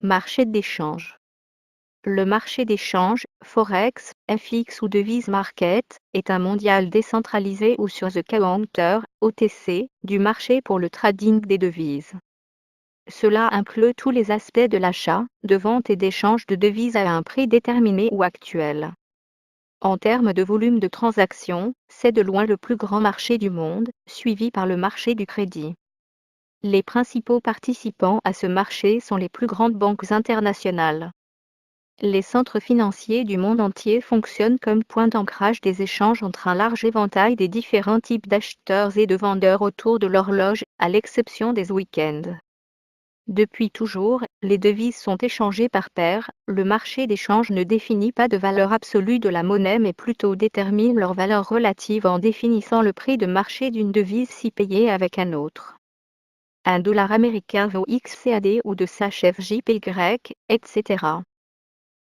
Marché d'échange. Le marché d'échange, Forex, FX ou Devise Market, est un mondial décentralisé ou sur the counter, OTC, du marché pour le trading des devises. Cela inclut tous les aspects de l'achat, de vente et d'échange de devises à un prix déterminé ou actuel. En termes de volume de transactions, c'est de loin le plus grand marché du monde, suivi par le marché du crédit. Les principaux participants à ce marché sont les plus grandes banques internationales. Les centres financiers du monde entier fonctionnent comme point d'ancrage des échanges entre un large éventail des différents types d'acheteurs et de vendeurs autour de l'horloge, à l'exception des week-ends. Depuis toujours, les devises sont échangées par paire. Le marché d'échange ne définit pas de valeur absolue de la monnaie mais plutôt détermine leur valeur relative en définissant le prix de marché d'une devise si payée avec un autre. Un dollar américain vaut XCAD ou de SHFJPY, etc.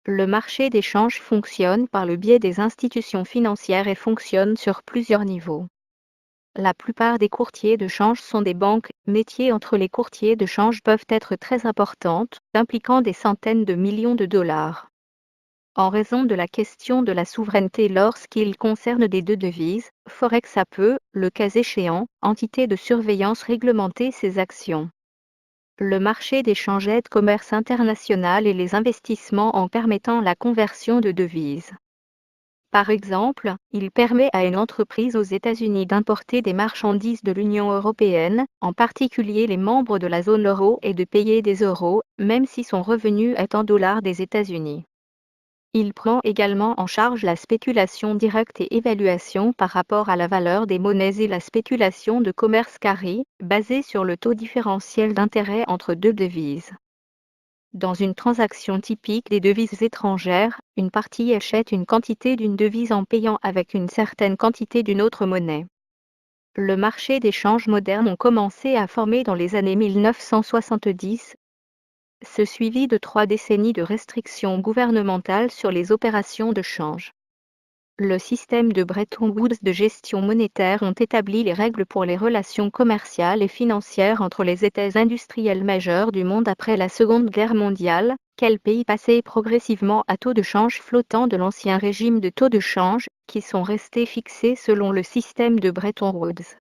Le marché d'échange fonctionne par le biais des institutions financières et fonctionne sur plusieurs niveaux. La plupart des courtiers de change sont des banques. Métiers entre les courtiers de change peuvent être très importantes, impliquant des centaines de millions de dollars. En raison de la question de la souveraineté lorsqu'il concerne des deux devises, Forex a peu, le cas échéant, entité de surveillance réglementer ces actions. Le marché d'échange aide commerce international et les investissements en permettant la conversion de devises. Par exemple, il permet à une entreprise aux États-Unis d'importer des marchandises de l'Union européenne, en particulier les membres de la zone euro, et de payer des euros, même si son revenu est en dollars des États-Unis. Il prend également en charge la spéculation directe et évaluation par rapport à la valeur des monnaies et la spéculation de commerce carry, basée sur le taux différentiel d'intérêt entre deux devises. Dans une transaction typique des devises étrangères, une partie achète une quantité d'une devise en payant avec une certaine quantité d'une autre monnaie. Le marché d'échange moderne ont commencé à former dans les années 1970, suivi de 3 décennies de restrictions gouvernementales sur les opérations de change. Le système de Bretton Woods de gestion monétaire ont établi les règles pour les relations commerciales et financières entre les États industriels majeurs du monde après la Seconde Guerre mondiale. Quels pays passaient progressivement à taux de change flottant de l'ancien régime de taux de change, qui sont restés fixés selon le système de Bretton Woods.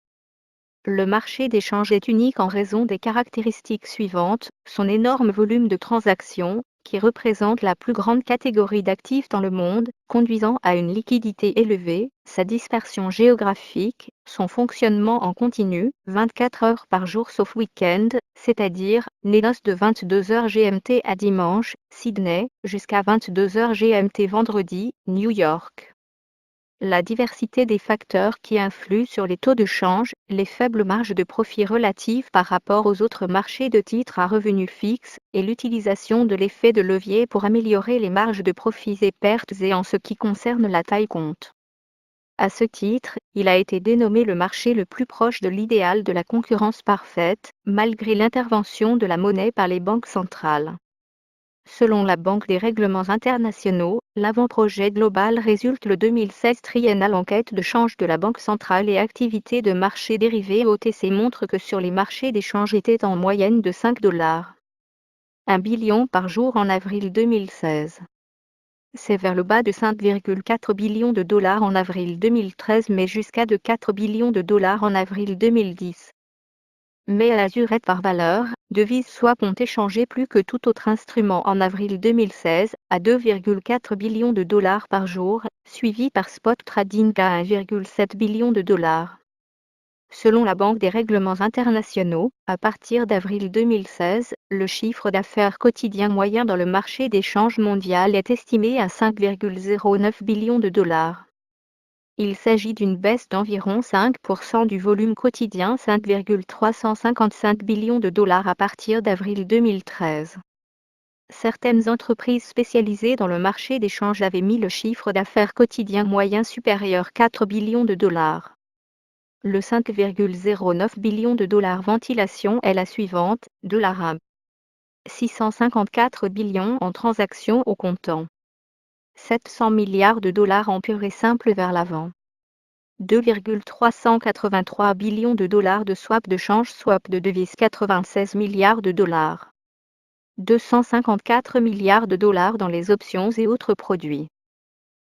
Le marché d'échange est unique en raison des caractéristiques suivantes: son énorme volume de transactions, qui représente la plus grande catégorie d'actifs dans le monde, conduisant à une liquidité élevée, sa dispersion géographique, son fonctionnement en continu, 24 heures par jour sauf week-end, c'est-à-dire, les noces de 22 heures GMT à dimanche, Sydney, jusqu'à 22 heures GMT vendredi, New York. La diversité des facteurs qui influent sur les taux de change, les faibles marges de profit relatives par rapport aux autres marchés de titres à revenus fixes, et l'utilisation de l'effet de levier pour améliorer les marges de profits et pertes et en ce qui concerne la taille compte. À ce titre, il a été dénommé le marché le plus proche de l'idéal de la concurrence parfaite, malgré l'intervention de la monnaie par les banques centrales. Selon la Banque des règlements internationaux, l'avant-projet global résulte le 2016 triennal enquête de change de la Banque centrale et activité de marché dérivés OTC montre que sur les marchés d'échange étaient en moyenne de 5 $. 1 billion par jour en avril 2016. C'est vers le bas de 5,4 billions de dollars en avril 2013 mais jusqu'à de 4 billions de dollars en avril 2010. Mais à l'azurette par valeur, devises swap ont échangé plus que tout autre instrument en avril 2016, à 2,4 billions de dollars par jour, suivi par spot trading à 1,7 billion de dollars. Selon la Banque des règlements internationaux, à partir d'avril 2016, le chiffre d'affaires quotidien moyen dans le marché d'échange mondial est estimé à 5,09 billions de dollars. Il s'agit d'une baisse d'environ 5% du volume quotidien, 5,355 billions de dollars à partir d'avril 2013. Certaines entreprises spécialisées dans le marché d'échange avaient mis le chiffre d'affaires quotidien moyen supérieur 4 billions de dollars. Le 5,09 billions de dollars ventilation est la suivante, $1. 654 billions en transactions au comptant. 700 milliards de dollars en pur et simple vers l'avant. 2,383 billions de dollars de swap de change swap de devises 96 milliards de dollars. 254 milliards de dollars dans les options et autres produits.